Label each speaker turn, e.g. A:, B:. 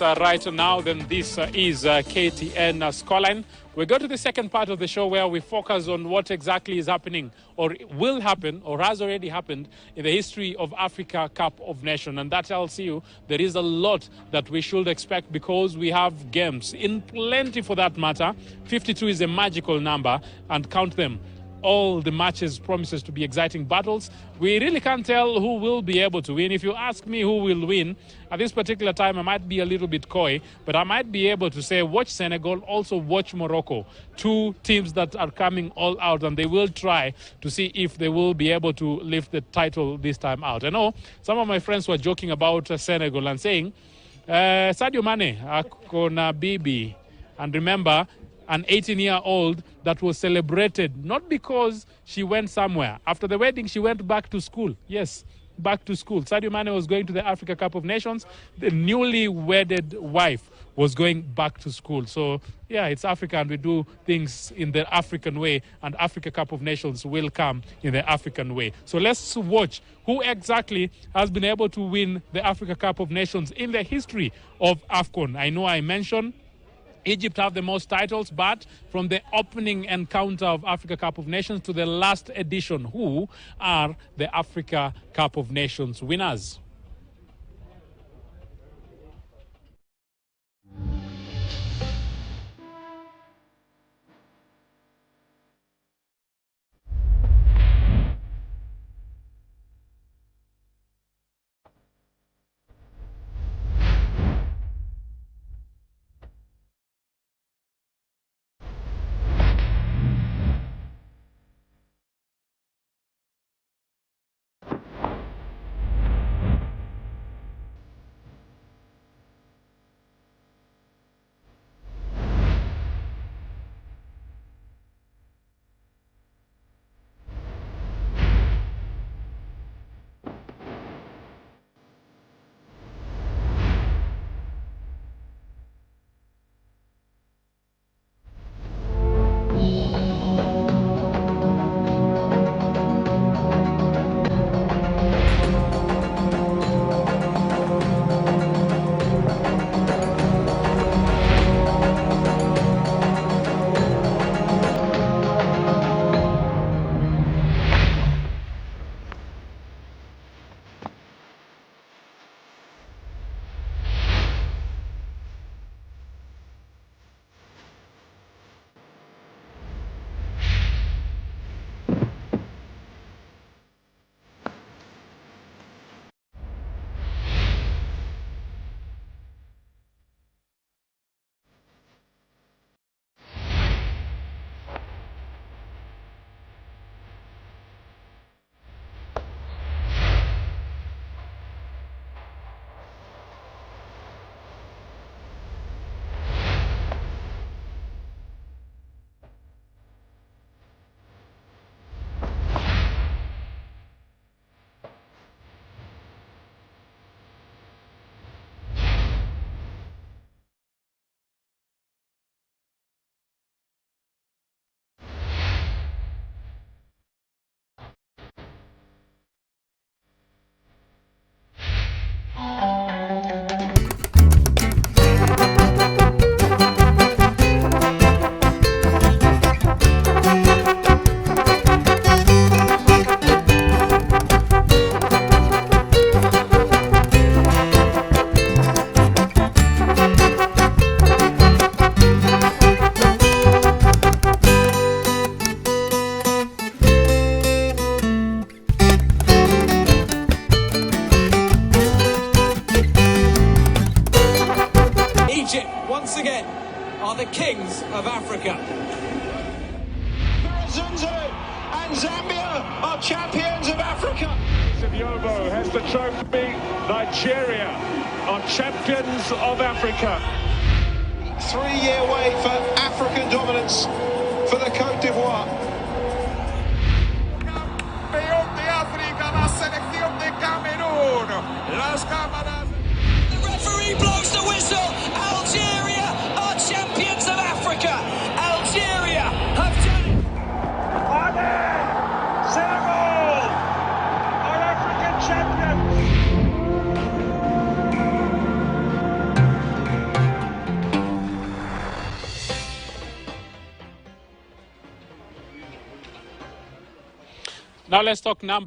A: us right now, then this is KTN Scoreline. We go to the second part of the show where we focus on what exactly is happening or will happen or has already happened in the history of Africa Cup of Nations. And that tells you there is a lot that we should expect because we have games in plenty for that matter. 52 is a magical number, and count them. All the matches promises to be exciting battles. We really can't tell who will be able to win. If you ask me who will win, at this particular time I might be a little bit coy, but I might be able to say watch Senegal, also watch Morocco. Two teams that are coming all out, and they will try to see if they will be able to lift the title this time out. I know some of my friends were joking about Senegal and saying, Sadio Mane, akona bibi. And remember, an 18-year-old that was celebrated not because she went somewhere. After the wedding, she went back to school. Yes, back to school. Sadio Mane was going to the Africa Cup of Nations. The newly wedded wife was going back to school. So, yeah, it's Africa, and we do things in the African way, and Africa Cup of Nations will come in the African way. So let's watch who exactly has been able to win the Africa Cup of Nations in the history of AFCON. I know I mentioned Egypt have the most titles, but from the opening encounter of Africa Cup of Nations to the last edition, who are the Africa Cup of Nations winners?
B: Nigeria are champions of Africa.
C: 3-year wait for African dominance for the Côte d'Ivoire.
D: Campeón de África, la selección de Camerún. Las cámaras.
E: The referee blows the whistle. Algeria are champions of Africa. Algeria have done it.
B: Senegal are African champions.
A: Now let's talk numbers.